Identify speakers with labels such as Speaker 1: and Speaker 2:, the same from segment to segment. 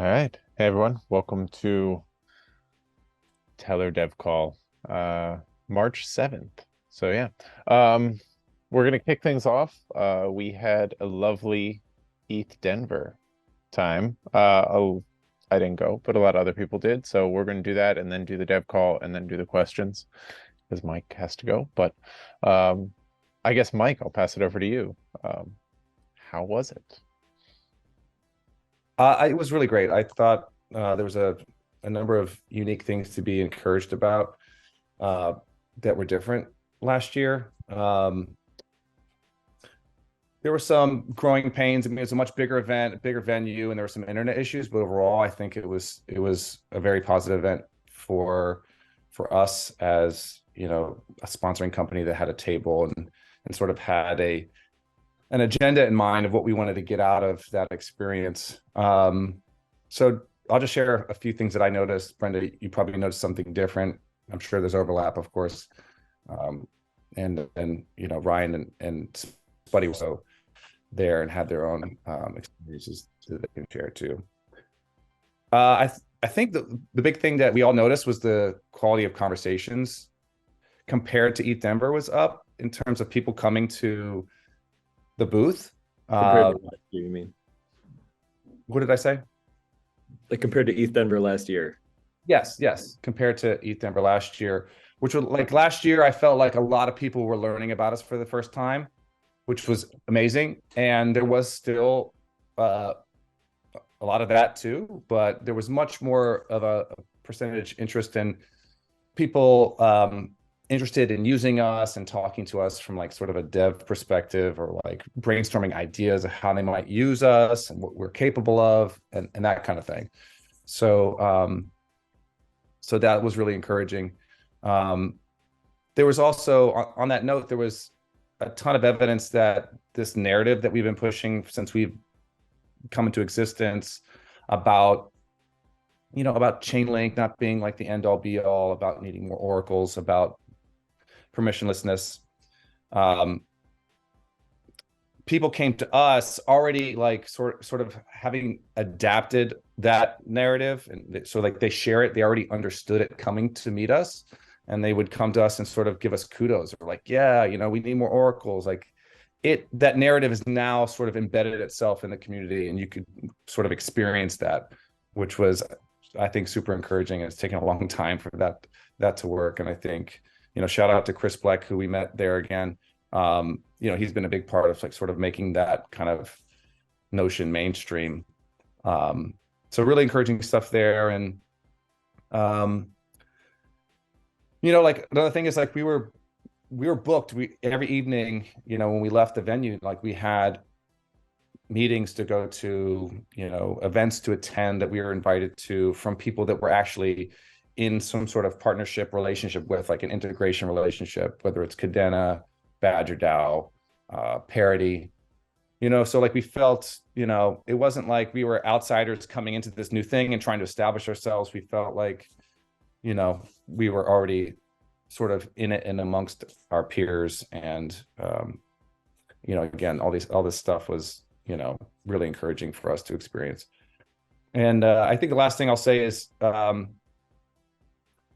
Speaker 1: right. Hey everyone, welcome to Tellor Dev Call, March 7th. So yeah. We're gonna kick things off. We had a lovely EthDenver time. I didn't go, but a lot of other people did. So we're gonna do that and then do the dev call and then do the questions because Mike has to go. But I guess Mike, I'll pass it over to you. How was it?
Speaker 2: It was really great. I thought there was a number of unique things to be encouraged about uh, that were different last year. There were some growing pains. I mean, it was a much bigger event, a bigger venue, and there were some internet issues. But overall, I think it was a very positive event for us as a sponsoring company that had a table and sort of had an agenda in mind of what we wanted to get out of that experience. So I'll just share a few things that I noticed. Brenda, you probably noticed something different. I'm sure there's overlap, of course. And Ryan and Buddy were also there and had their own experiences that they can share too. I think the big thing that we all noticed was the quality of conversations compared to EthDenver was up in terms of people coming to the booth.
Speaker 3: Compared to last year, you mean?
Speaker 2: What did I say?
Speaker 3: Like compared to EthDenver last year.
Speaker 2: Yes. Compared to EthDenver last year, which was like last year, I felt like a lot of people were learning about us for the first time, which was amazing. And there was still a lot of that too, but there was much more of a percentage interest in people interested in using us and talking to us from like sort of a dev perspective or like brainstorming ideas of how they might use us and what we're capable of and that kind of thing. So so that was really encouraging. There was also on that note, there was a ton of evidence that this narrative that we've been pushing since we've come into existence about about Chainlink not being like the end all be all, about needing more oracles, about permissionlessness. People came to us already like sort of having adapted that narrative, and so like they share it. They already understood it coming to meet us, and they would come to us and sort of give us kudos or like, yeah, we need more oracles. Like that narrative is now sort of embedded itself in the community, and you could sort of experience that, which was, I think, super encouraging. It's taken a long time for that to work, and I think shout out to Chris Bleck, who we met there again. He's been a big part of like sort of making that kind of notion mainstream. So really encouraging stuff there. And like another thing is like we were booked. Every evening, when we left the venue, like we had meetings to go to, events to attend that we were invited to from people that were actually in some sort of partnership relationship with, like an integration relationship, whether it's Cadena, Badger DAO, Parity, so like we felt, it wasn't like we were outsiders coming into this new thing and trying to establish ourselves. We felt like, we were already sort of in it and amongst our peers. And, again, all this stuff was, really encouraging for us to experience. And I think the last thing I'll say is,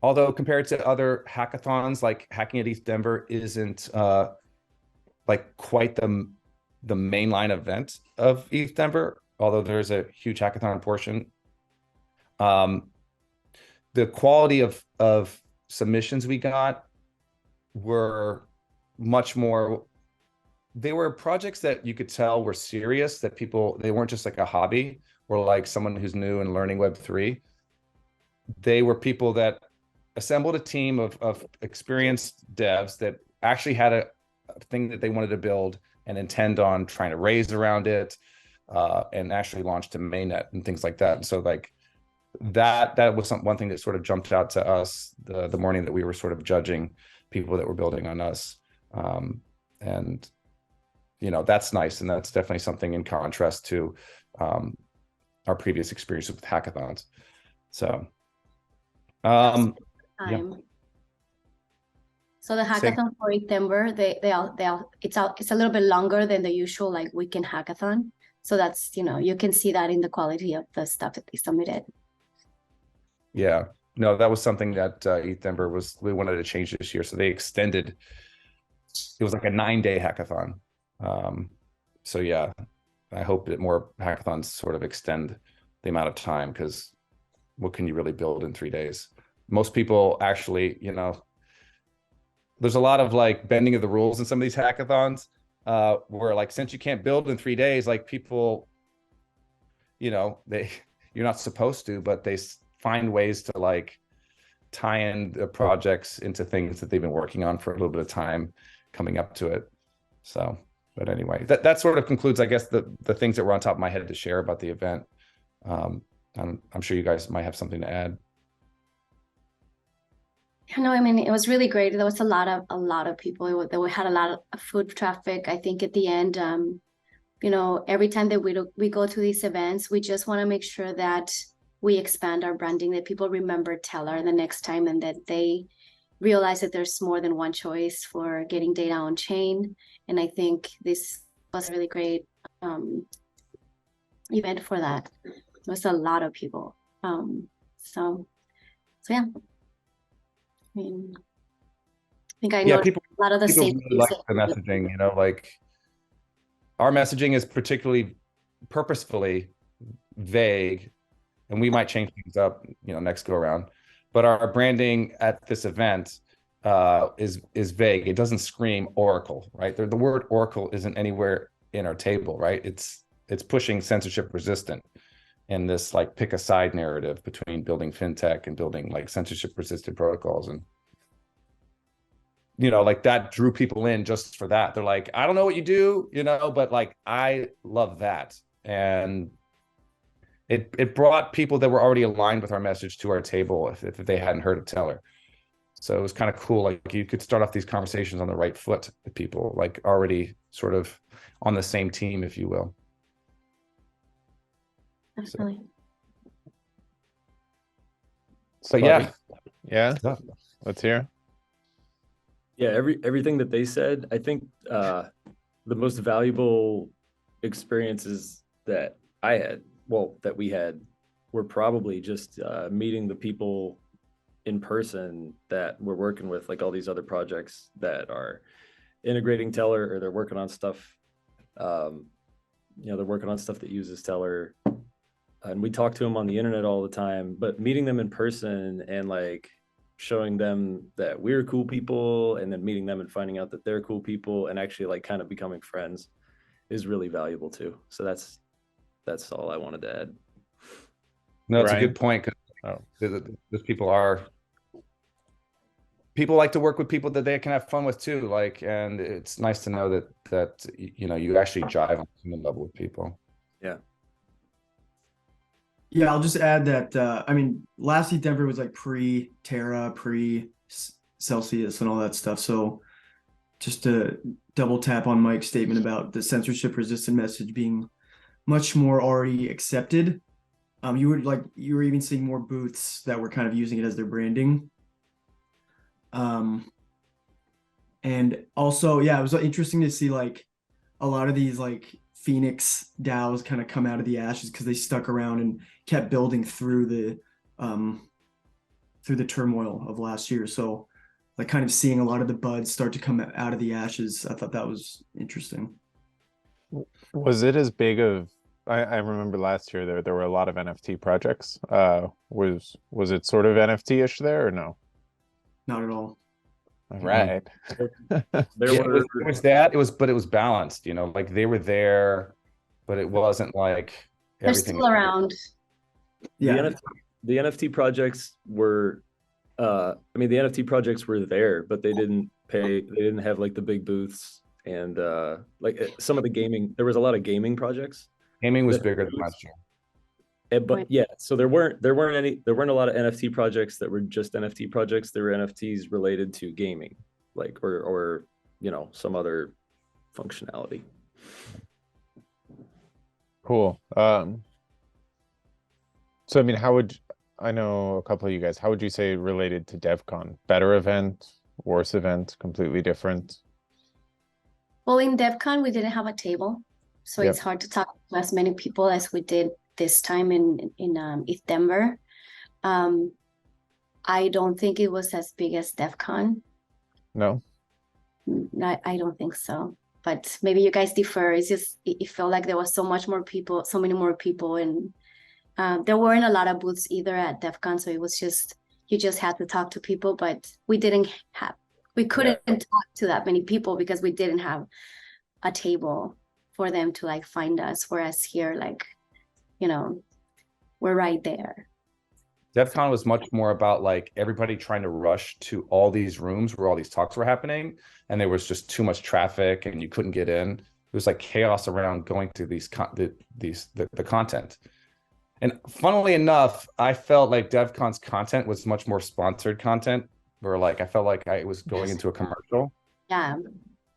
Speaker 2: although compared to other hackathons, like Hacking at EthDenver isn't like quite the mainline event of EthDenver, although there's a huge hackathon portion. The quality of submissions we got were much more. They were projects that you could tell were serious, that they weren't just like a hobby or like someone who's new and learning Web3. They were people that assembled a team of experienced devs that actually had a thing that they wanted to build and intend on trying to raise around it, and actually launch to mainnet and things like that. And so like that was one thing that sort of jumped out to us the morning that we were sort of judging people that were building on us. And that's nice, and that's definitely something in contrast to our previous experiences with hackathons. So yeah.
Speaker 4: So the hackathon for EthDenver, it's a little bit longer than the usual like weekend hackathon. So that's, you can see that in the quality of the stuff that they submitted.
Speaker 2: Yeah, no, that was something that EthDenver we wanted to change this year. So they extended, it was like a 9-day hackathon. So yeah, I hope that more hackathons sort of extend the amount of time, because what can you really build in 3 days? Most people actually, there's a lot of like bending of the rules in some of these hackathons, where like, since you can't build in 3 days, like people, you're not supposed to, but they find ways to like tie in the projects into things that they've been working on for a little bit of time coming up to it. So, but anyway, that sort of concludes, I guess, the things that were on top of my head to share about the event. I'm sure you guys might have something to add.
Speaker 4: No, I mean, it was really great. There was a lot of people. We had a lot of food traffic. I think at the end, every time that we go to these events, we just want to make sure that we expand our branding, that people remember Tellor the next time, and that they realize that there's more than one choice for getting data on chain. And I think this was a really great event for that. There was a lot of people. So yeah. I mean, I think I know a lot of the same
Speaker 2: really like the messaging, like our messaging is particularly purposefully vague, and we might change things up, next go around. But our branding at this event is vague. It doesn't scream Oracle, right? The word Oracle isn't anywhere in our table, right? It's pushing censorship resistant in this like pick a side narrative between building fintech and building like censorship resistant protocols. And like that drew people in just for that. They're like, I don't know what you do, but like I love that. And it brought people that were already aligned with our message to our table if they hadn't heard of Tellor. So it was kind of cool. Like you could start off these conversations on the right foot with people like already sort of on the same team, if you will.
Speaker 4: Definitely.
Speaker 2: So yeah.
Speaker 1: Let's hear.
Speaker 3: Yeah, everything that they said, I think the most valuable experiences that we had were probably just meeting the people in person that we're working with, like all these other projects that are integrating Tellor, or they're working on stuff. They're working on stuff that uses Tellor, and we talk to them on the internet all the time. But meeting them in person and like showing them that we're cool people, and then meeting them and finding out that they're cool people, and actually like kind of becoming friends, is really valuable too. So that's all I wanted to add.
Speaker 2: No, it's a good point, because those people like to work with people that they can have fun with too. Like, and it's nice to know that you actually jive on a human level with people.
Speaker 3: Yeah.
Speaker 5: Yeah, I'll just add that last EthDenver was like pre-Terra, pre-Celsius and all that stuff. So just to double tap on Mike's statement about the censorship resistant message being much more already accepted. You were even seeing more booths that were kind of using it as their branding. And also, yeah, it was interesting to see like a lot of these like Phoenix DAOs kind of come out of the ashes because they stuck around and kept building through the turmoil of last year. So like kind of seeing a lot of the buds start to come out of the ashes, I thought that was interesting.
Speaker 1: Was it as big of, I remember last year there were a lot of NFT projects. Was it sort of NFT-ish there or no?
Speaker 5: Not at all.
Speaker 1: All right.
Speaker 2: It was balanced, like they were there, but it wasn't like everything.
Speaker 4: They're still around.
Speaker 5: Yeah.
Speaker 3: The NFT projects were the NFT projects were there, but they didn't have like the big booths, and like some of the gaming, there was a lot of gaming projects.
Speaker 2: Gaming was bigger than last year.
Speaker 3: But yeah, so there weren't a lot of NFT projects that were just NFT projects. There were NFTs related to gaming, like or some other functionality.
Speaker 1: Cool. So I mean, I know a couple of you guys, how would you say related to DevCon? Better event, worse event, completely different?
Speaker 4: Well, in DevCon, we didn't have a table. So
Speaker 1: Yep.
Speaker 4: it's hard to talk to as many people as we did this time in EthDenver. I don't think it was as big as DEF CON.
Speaker 1: No?
Speaker 4: I don't think so. But maybe you guys differ. It's just it felt like there was so much more people, so many more people, and there weren't a lot of booths either at DEF CON. So it was just you just had to talk to people, but we couldn't talk to that many people because we didn't have a table for them to like find us. Whereas here, like, you know, we're right there.
Speaker 2: DEF CON was much more about like everybody trying to rush to all these rooms where all these talks were happening, and there was just too much traffic and you couldn't get in. It was like chaos around going to the content. And funnily enough, I felt like DEF CON's content was much more sponsored content, where like I felt like I was going into a commercial.
Speaker 4: Yeah.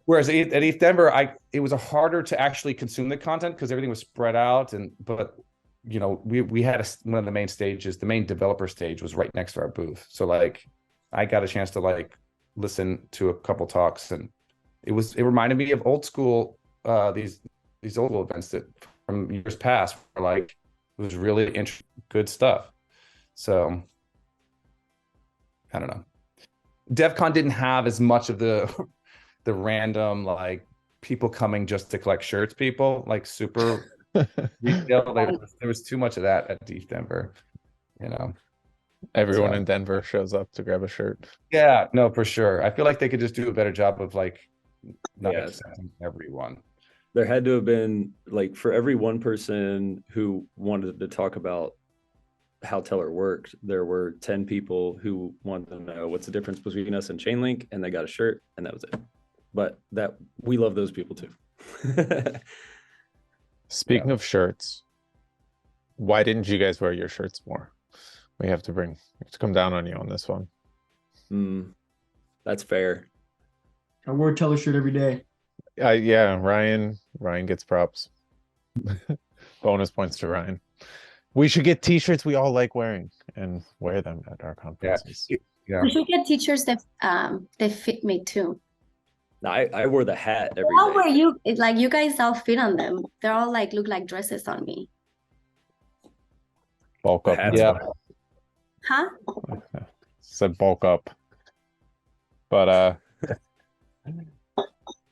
Speaker 2: Whereas at EthDenver, it was harder to actually consume the content because everything was spread out. But you know, we had one of the main stages, the main developer stage was right next to our booth. So like I got a chance to like listen to a couple talks, and it reminded me of old school, these old events that from years past were like, it was really good stuff. So I don't know. DEF CON didn't have as much of the random like people coming just to collect shirts, people like super retail. There was too much of that at EthDenver, you know.
Speaker 1: Everyone
Speaker 2: So,
Speaker 1: in Denver shows up to grab a shirt.
Speaker 2: yeah, no, for sure. I feel like they could just do a better job of like not
Speaker 3: Yeah.
Speaker 2: accepting everyone.
Speaker 3: There had to have been like for every one person who wanted to talk about how Tellor worked, there were 10 people who wanted to know what's the difference between us and Chainlink, and they got a shirt, and that was it. But that we love those people too.
Speaker 1: Speaking of shirts, why didn't you guys wear your shirts more? We have to come down on you on this one.
Speaker 3: That's fair.
Speaker 5: I wore a Tellor shirt every day.
Speaker 1: Yeah, Ryan gets props. Bonus points to Ryan. We should get t-shirts we all like wearing and wear them at our conferences.
Speaker 2: Yeah.
Speaker 4: We should get teachers that fit me too.
Speaker 3: No, I wore the hat every
Speaker 4: How were
Speaker 3: day.
Speaker 4: you? Like you guys all fit on them. They're all like look like dresses on me.
Speaker 1: Bulk up.
Speaker 3: Hats.
Speaker 2: Yeah.
Speaker 4: Huh?
Speaker 1: Said bulk up. But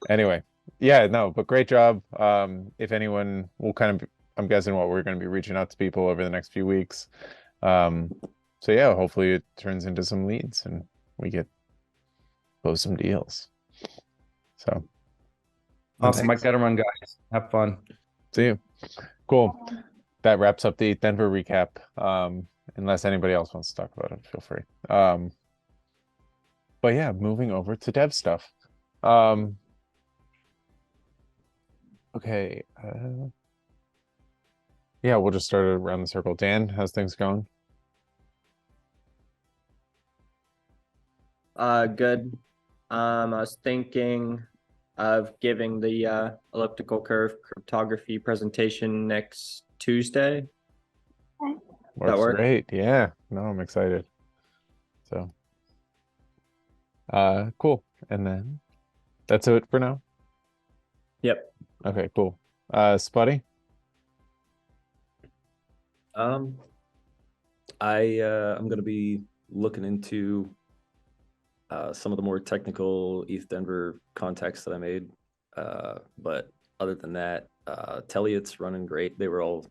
Speaker 1: anyway, yeah, no, but great job. If anyone will I'm guessing what we're going to be reaching out to people over the next few weeks. So yeah, hopefully it turns into some leads and we close some deals. So
Speaker 2: Awesome. I gotta run, guys. Have fun.
Speaker 1: see you. Cool. That wraps up the Denver recap. Unless anybody else wants to talk about it, feel free. But yeah, moving over to dev stuff. Okay. Yeah, we'll just start around the circle. Dan, how's things going?
Speaker 6: Good. I was thinking of giving the elliptical curve cryptography presentation next Tuesday.
Speaker 1: Works
Speaker 6: work?
Speaker 1: great. Yeah. No, I'm excited. So cool. And then that's it for now.
Speaker 6: Yep.
Speaker 1: Okay, cool. Spuddy?
Speaker 3: I'm going to be looking into some of the more technical EthDenver contacts that I made. But other than that, Telliott's running great. They were all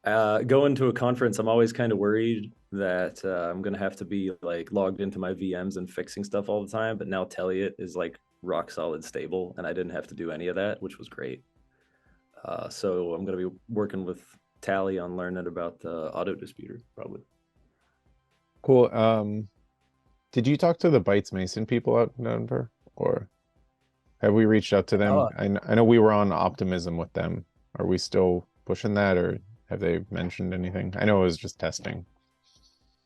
Speaker 3: going to a conference. I'm always kind of worried that I'm going to have to be like logged into my VMs and fixing stuff all the time. But now Telliot is like rock solid stable, and I didn't have to do any of that, which was great. So I'm going to be working with Tally on learning about the auto disputer probably.
Speaker 1: Cool. Did you talk to the Bytes Mason people out in Denver, or have we reached out to them? I know we were on Optimism with them. Are we still pushing that, or have they mentioned anything? I know it was just testing.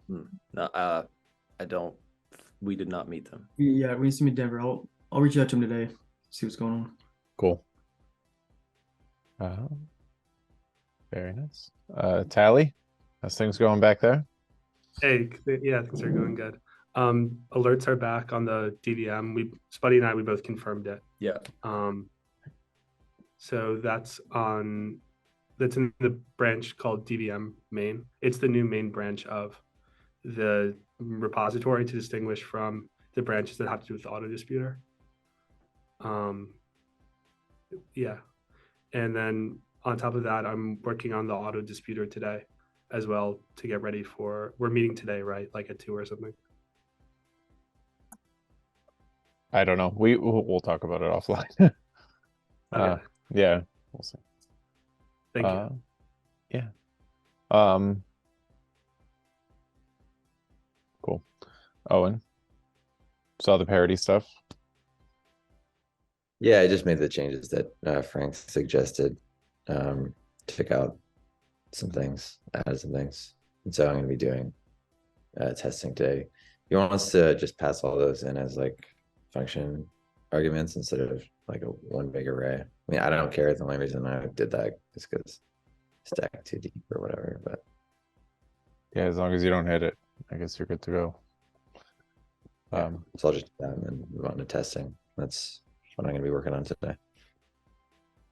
Speaker 3: No, I don't. We did not meet them.
Speaker 5: Yeah, we need to meet Denver. I'll reach out to him today, see what's going on.
Speaker 1: Cool. Very nice. Tally, how's things going back there?
Speaker 7: Hey, yeah, things are going good. Alerts are back on the DVM. Spuddy and I, we both confirmed it.
Speaker 3: Yeah.
Speaker 7: So that's in the branch called DVM main. It's the new main branch of the repository to distinguish from the branches that have to do with the auto disputer. Yeah. And then on top of that, I'm working on the auto disputer today as well to get ready for, we're meeting today, right? Like at 2 or something.
Speaker 1: I don't know. We'll talk about it offline.
Speaker 7: Okay.
Speaker 1: Yeah, we'll see.
Speaker 7: Thank you.
Speaker 1: Yeah. Cool. Owen, saw the parody stuff.
Speaker 8: Yeah, I just made the changes that Frank suggested. Took out some things, added some things. And so I'm going to be doing testing today. He wants to just pass all those in as like function arguments instead of like a one big array. I mean, I don't care. The only reason I did that is because stack too deep or whatever. But
Speaker 1: Yeah, as long as you don't hit it, I guess you're good to go.
Speaker 8: so I'll just do that and then move on to testing. That's what I'm going to be working on today.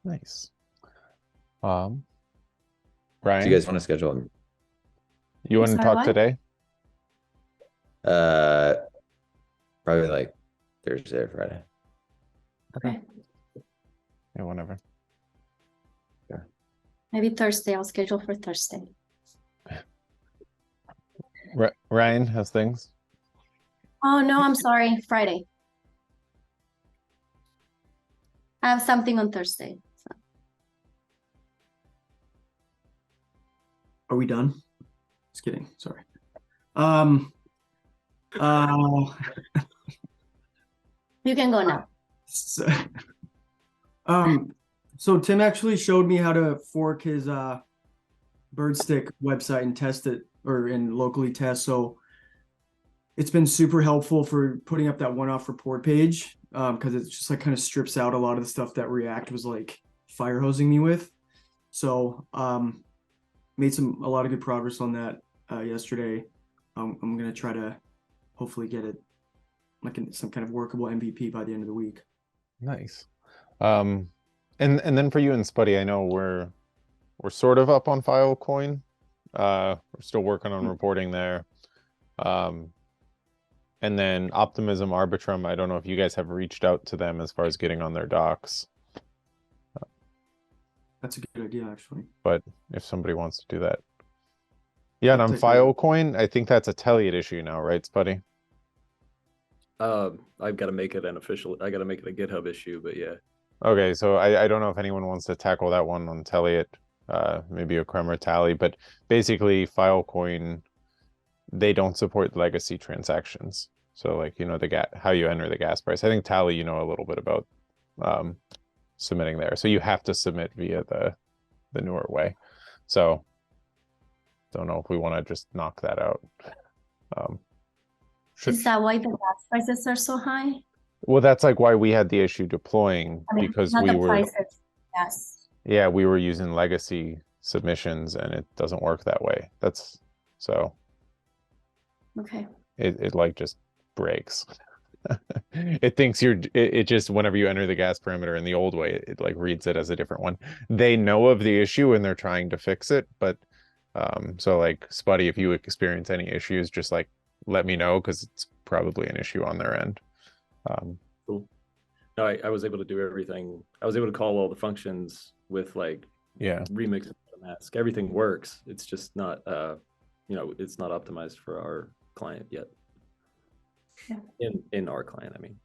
Speaker 1: Nice.
Speaker 8: Do
Speaker 1: Ryan,
Speaker 8: you guys want to schedule?
Speaker 1: you want to
Speaker 4: Sorry,
Speaker 1: talk
Speaker 4: what?
Speaker 1: today?
Speaker 8: Probably like Thursday or Friday.
Speaker 4: Okay.
Speaker 1: Yeah, whenever.
Speaker 4: Maybe Thursday. I'll schedule for Thursday.
Speaker 1: Ryan has things.
Speaker 4: Oh, no, I'm sorry. Friday. I have something on Thursday. So.
Speaker 5: Are we done? Just kidding. Sorry.
Speaker 4: You can go now.
Speaker 5: So, so Tim actually showed me how to fork his Birdstick website and test it, or and locally test. So it's been super helpful for putting up that one-off report page, because it just like kind of strips out a lot of the stuff that React was like fire hosing me with. So made a lot of good progress on that yesterday. I'm gonna try to hopefully get it like some kind of workable MVP by the end of the week.
Speaker 1: Nice. And then for you and Spuddy, I know we're sort of up on Filecoin. We're still working on reporting there. And then Optimism Arbitrum, I don't know if you guys have reached out to them as far as getting on their docs.
Speaker 5: That's a good idea, actually.
Speaker 1: But if somebody wants to do that. Yeah, and
Speaker 5: I'll
Speaker 1: on
Speaker 5: take a look.
Speaker 1: Filecoin, I think that's a Telliot issue now, right, Spuddy?
Speaker 3: I've got to make it an official. I got to make it a GitHub issue, but yeah.
Speaker 1: Okay, so I don't know if anyone wants to tackle that one on Telliot, maybe a Kremer Tally, but basically Filecoin, they don't support legacy transactions. So like, how you enter the gas price. I think Tally, you know a little bit about submitting there. So you have to submit via the newer way. So don't know if we want to just knock that out.
Speaker 4: Is that why the gas prices are so high?
Speaker 1: Well, that's like why we had the issue deploying,
Speaker 4: I mean,
Speaker 1: because
Speaker 4: not
Speaker 1: we
Speaker 4: the
Speaker 1: were,
Speaker 4: prices. Yes.
Speaker 1: yeah, we were using legacy submissions and it doesn't work that way. That's so
Speaker 4: Okay.
Speaker 1: it like just breaks. It thinks it just, whenever you enter the gas parameter in the old way, it like reads it as a different one. They know of the issue and they're trying to fix it, but so like Spuddy, if you experience any issues, just like let me know, because it's probably an issue on their end.
Speaker 3: Cool. No, I was able to do everything. I was able to call all the functions with like
Speaker 1: Yeah.
Speaker 3: remix mask. Everything works. It's just not it's not optimized for our client yet.
Speaker 4: Yeah.
Speaker 3: In our client, I mean.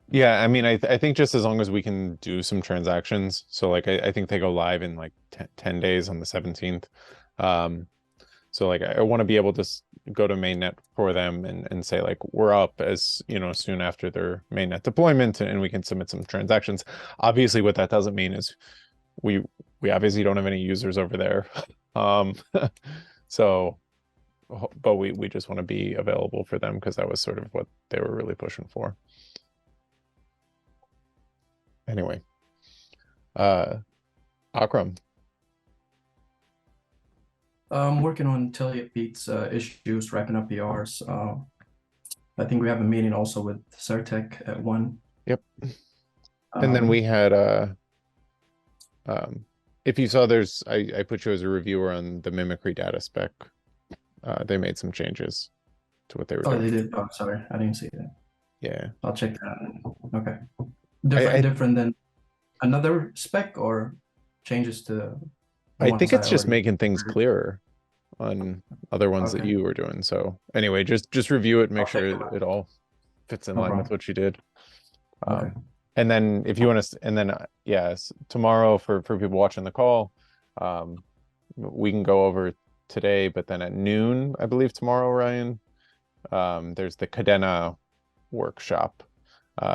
Speaker 1: Yeah, I mean, I think just as long as we can do some transactions. So like I think they go live in like 10 days on the 17th. So like I want to be able to go to mainnet for them and say like we're up as soon after their mainnet deployment, and we can submit some transactions. Obviously, what that doesn't mean is we obviously don't have any users over there. So, but we just want to be available for them because that was sort of what they were really pushing for. Anyway, Akram.
Speaker 9: I'm working on Telliot Beats issues, wrapping up PRs. I think we have a meeting also with Certec at 1.
Speaker 1: Yep. And then we had if you saw, I put you as a reviewer on the mimicry data spec. They made some changes to what they were
Speaker 9: Oh,
Speaker 1: doing.
Speaker 9: they did. Oh, sorry, I didn't see that.
Speaker 1: Yeah.
Speaker 9: I'll check that out. Okay.
Speaker 1: I-
Speaker 9: Different than another spec or changes to the
Speaker 1: I
Speaker 9: ones
Speaker 1: think it's just
Speaker 9: already-
Speaker 1: making things clearer on other ones that
Speaker 9: Okay.
Speaker 1: you were doing. So anyway, just review it, make
Speaker 9: I'll check
Speaker 1: sure
Speaker 9: it out.
Speaker 1: it all fits in
Speaker 9: No
Speaker 1: line with
Speaker 9: problem.
Speaker 1: what you did.
Speaker 9: Okay.
Speaker 1: And then if you want to, and then yes, tomorrow for people watching the call, we can go over today, but then at noon, I believe tomorrow, Ryan, there's the Cadena workshop.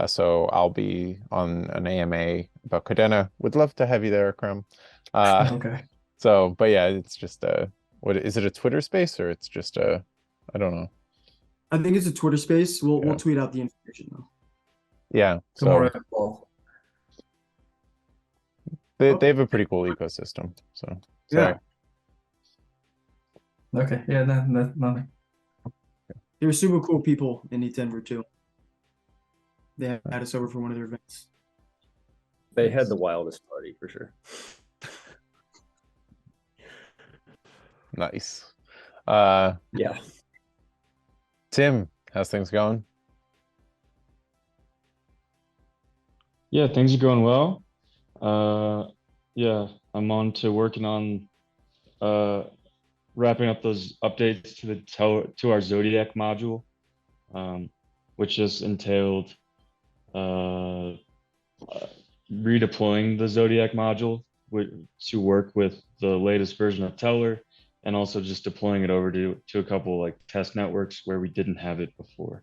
Speaker 1: So I'll be on an AMA about Cadena. Would love to have you there, Krem.
Speaker 9: Okay.
Speaker 1: So, but yeah, it's just what is it, a Twitter space, or it's just I don't know.
Speaker 5: I think it's a Twitter space. We'll
Speaker 1: Yeah.
Speaker 5: tweet out the information though.
Speaker 1: Yeah, so
Speaker 9: Tomorrow at 12.
Speaker 1: they have a pretty cool ecosystem. So
Speaker 5: Yeah.
Speaker 9: Okay. Yeah. That's nothing.
Speaker 5: They were super cool people in EthDenver too. They had us over for one of their events.
Speaker 3: They had the wildest party for sure.
Speaker 1: nice.
Speaker 3: Yeah.
Speaker 1: Tim, how's things going?
Speaker 10: Yeah, things are going well. Yeah, I'm on to working on wrapping up those updates to our Zodiac module, which just entailed redeploying the Zodiac module to work with the latest version of Tellor, and also just deploying it over to a couple like test networks where we didn't have it before.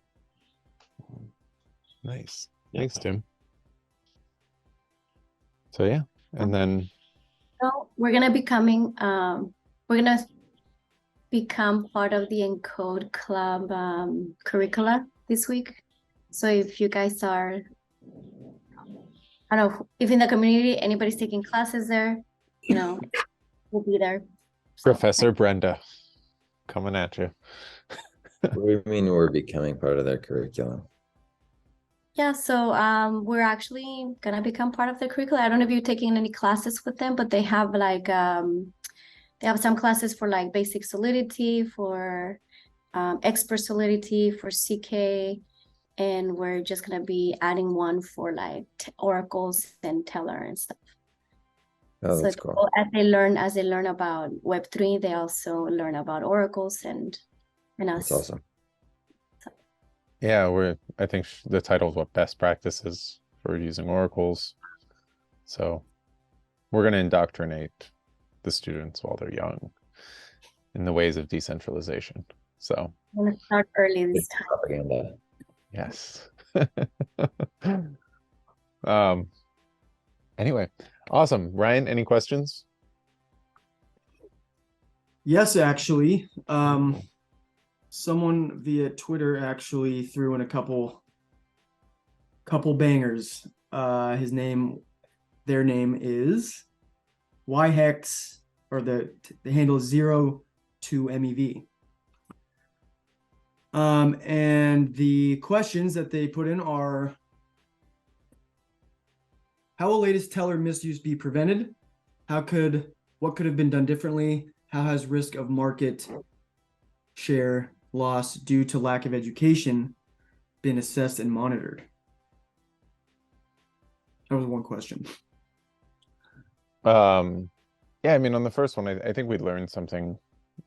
Speaker 1: Nice.
Speaker 10: Yeah.
Speaker 1: Thanks, Tim. So yeah, and then
Speaker 4: So we're gonna become part of the Encode Club curricula this week. So if you guys are, I don't know, if in the community anybody's taking classes there, we'll be there. So,
Speaker 1: Professor Brenda coming at you.
Speaker 8: What do you mean we're becoming part of their curriculum?
Speaker 4: yeah, so we're actually gonna become part of the curricula. I don't know if you're taking any classes with them, but they have like they have some classes for like basic solidity, for expert solidity, for CK, and we're just gonna be adding one for like oracles and Tellor and stuff.
Speaker 8: Oh,
Speaker 4: So
Speaker 8: that's cool.
Speaker 4: as they learn about Web3, they also learn about oracles and us.
Speaker 8: That's awesome.
Speaker 1: Yeah, I think the title is what, best practices for using oracles. So we're going to indoctrinate the students while they're young in the ways of decentralization. So
Speaker 4: I'm gonna start early this
Speaker 8: It's
Speaker 4: time.
Speaker 8: propaganda.
Speaker 1: yes. Anyway, awesome. Ryan, any questions?
Speaker 5: Yes, actually. Someone via Twitter actually threw in a couple bangers. Their name is yhex, or the handle is 02MEV. And the questions that they put in are: how will latest Tellor misuse be prevented? What could have been done differently? How has risk of market share loss due to lack of education been assessed and monitored? That was one question.
Speaker 1: Yeah, I mean, on the first one, I think we learned something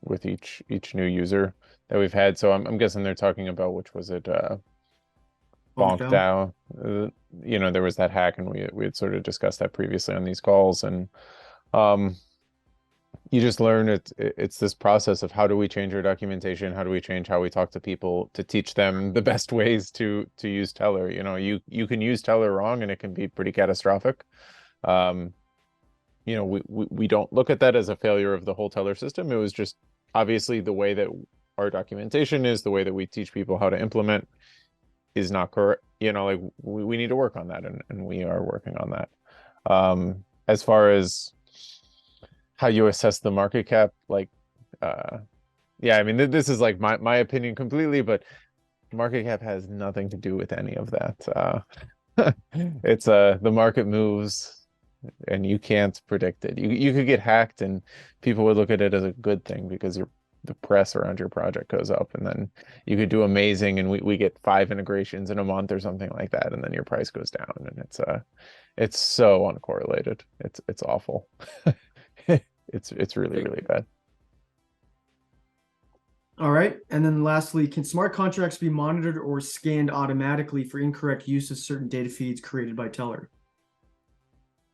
Speaker 1: with each new user that we've had. So I'm guessing they're talking about, which was it, Bonk DAO. There was that hack, and we had sort of discussed that previously on these calls, and you just learn it's this process of how do we change our documentation, how do we change how we talk to people to teach them the best ways to use Tellor. You can use Tellor wrong and it can be pretty catastrophic. We don't look at that as a failure of the whole Tellor system. It was just obviously the way that our documentation is, the way that we teach people how to implement is not correct. We need to work on that, and we are working on that. As far as how you assess the market cap, yeah, I mean, this is like my opinion completely, but market cap has nothing to do with any of that. It's the market moves and you can't predict it. You could get hacked, and people would look at it as a good thing because the press around your project goes up, and then you could do amazing, and we get 5 integrations in a month or something like that, and then your price goes down, and it's so uncorrelated. It's awful. It's really bad.
Speaker 5: All right. And then lastly, can smart contracts be monitored or scanned automatically for incorrect use of certain data feeds created by Tellor?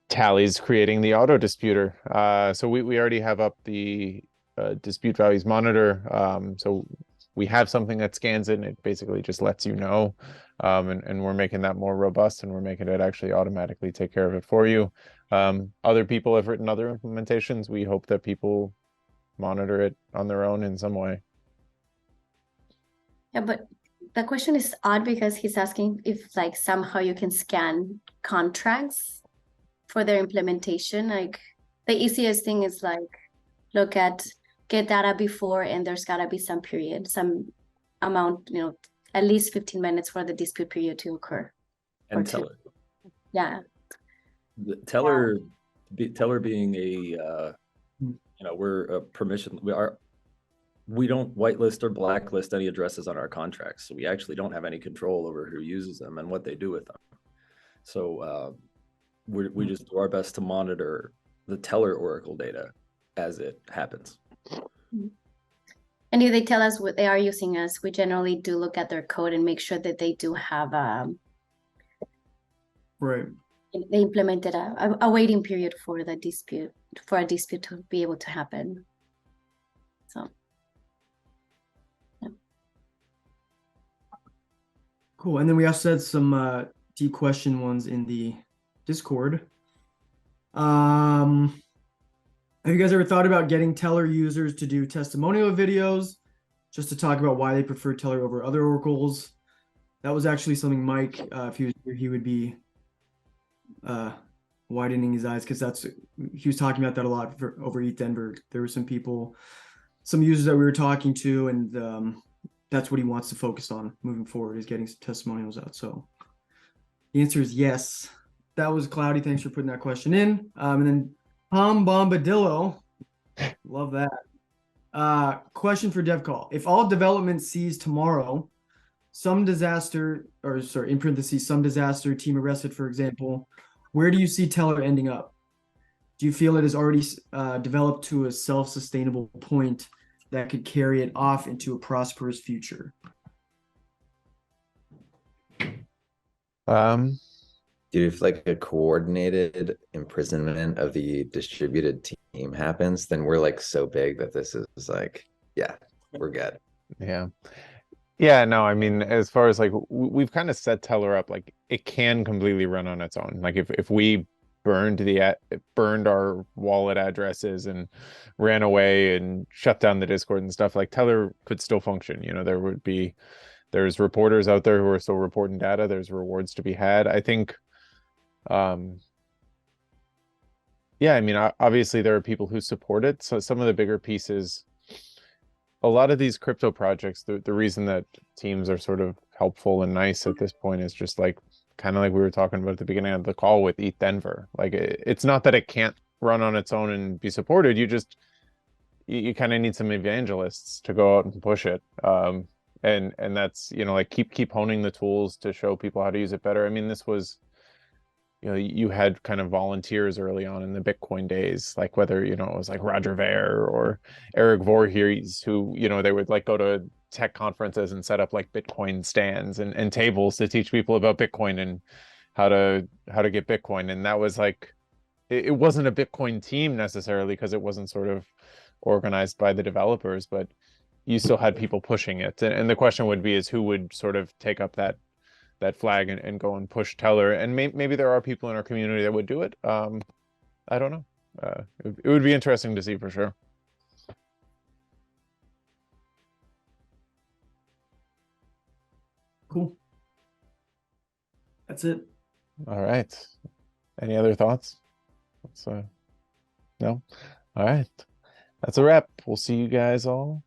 Speaker 1: Tally's creating the auto disputer. So we already have up the dispute values monitor. So we have something that scans it, and it basically just lets you know. And we're making that more robust, and we're making it actually automatically take care of it for you. Other people have written other implementations. We hope that people monitor it on their own in some way.
Speaker 4: Yeah, but the question is odd because he's asking if like somehow you can scan contracts for their implementation. Like the easiest thing is like get data before, and there's gotta be some period, some amount, at least 15 minutes for the dispute period to occur.
Speaker 3: And Tellor.
Speaker 4: Yeah.
Speaker 3: Tellor being we're a permission. We don't whitelist or blacklist any addresses on our contracts. So we actually don't have any control over who uses them and what they do with them. So we just do our best to monitor the Tellor Oracle data as it happens.
Speaker 4: And if they tell us what they are using us, we generally do look at their code and make sure that they do have
Speaker 5: right.
Speaker 4: They implemented a waiting period for a dispute to be able to happen. So yeah.
Speaker 5: Cool. And then we also had some deep question ones in the Discord. Have you guys ever thought about getting Tellor users to do testimonial videos just to talk about why they prefer Tellor over other oracles? That was actually something Mike, if he was here, he would be widening his eyes, because he was talking about that a lot over EthDenver. There were some users that we were talking to, and that's what he wants to focus on moving forward, is getting some testimonials out. So the answer is yes. That was Cloudy. Thanks for putting that question in. And then Tom Bombadillo, love that. Question for Dev Call. If all development sees tomorrow some disaster, in parentheses, some disaster, team arrested, for example, where do you see Tellor ending up? Do you feel it has already developed to a self-sustainable point that could carry it off into a prosperous future?
Speaker 8: Dude, if like a coordinated imprisonment of the distributed team happens, then we're like so big that this is like, yeah, we're good.
Speaker 1: Yeah, no, I mean, as far as like we've kind of set Tellor up, like it can completely run on its own. Like if we burned our wallet addresses and ran away and shut down the Discord and stuff, like Tellor could still function. There's reporters out there who are still reporting data. There's rewards to be had. I think, yeah, I mean, obviously there are people who support it. So some of the bigger pieces, a lot of these crypto projects, the reason that teams are sort of helpful and nice at this point is just like, kind of like we were talking about at the beginning of the call with EthDenver. Like it's not that it can't run on its own and be supported. You kind of need some evangelists to go out and push it. And that's, like keep honing the tools to show people how to use it better. I mean, this was, you had kind of volunteers early on in the Bitcoin days, like whether, it was like Roger Ver or Eric Voorhees, who, they would like go to tech conferences and set up like Bitcoin stands and tables to teach people about Bitcoin and how to get Bitcoin. And that was like, it wasn't a Bitcoin team necessarily, because it wasn't sort of organized by the developers, but you still had people pushing it. And the question would be is who would sort of take up that flag and go and push Tellor. And maybe there are people in our community that would do it. I don't know. It would be interesting to see for sure.
Speaker 5: Cool. That's it.
Speaker 1: All right. Any other thoughts? No? All right. That's a wrap. We'll see you guys all